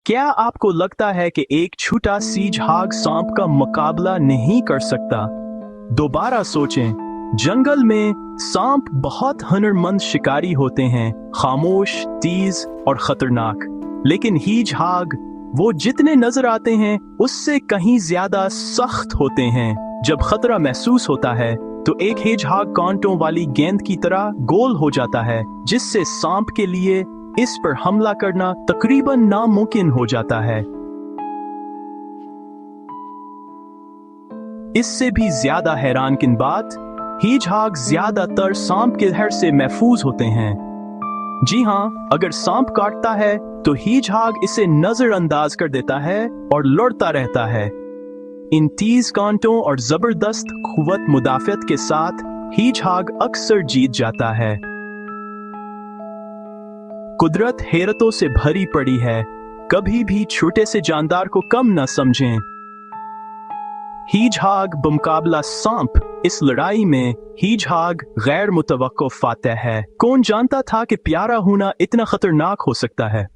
क्या आपको लगता है कि एक छोटा सीजहाग सांप का मुकाबला नहीं कर सकता? दोबारा सोचें। जंगल में सांप बहुत हुनरमंद शिकारी होते हैं, खामोश, तेज और खतरनाक। लेकिन हीजहाग वो जितने नजर आते हैं उससे कहीं ज्यादा सख्त होते हैं। जब खतरा महसूस होता है तो एक हेजहाग कांटों वाली गेंद की तरह गोल हो जाता है, जिससे सांप के लिए इस पर हमला करना तकरीबन नामुमकिन हो जाता है। इससे भी ज्यादा हैरानकुन बात, हेजहाग ज्यादातर सांप के जहर से महफूज होते हैं। जी हाँ, अगर सांप काटता है तो हेजहाग इसे नजरअंदाज कर देता है और लड़ता रहता है। इन तेज कांटों और जबरदस्त कुव्वत मुदाफियत के साथ हेजहाग अक्सर जीत जाता है। कुदरत हैरतों से भरी पड़ी है, कभी भी छोटे से जानदार को कम न समझें। हीजहाग बमुकाबला सांप, इस लड़ाई में हीजहाग गैर मुतवक्को फातेह है। कौन जानता था कि प्यारा होना इतना खतरनाक हो सकता है।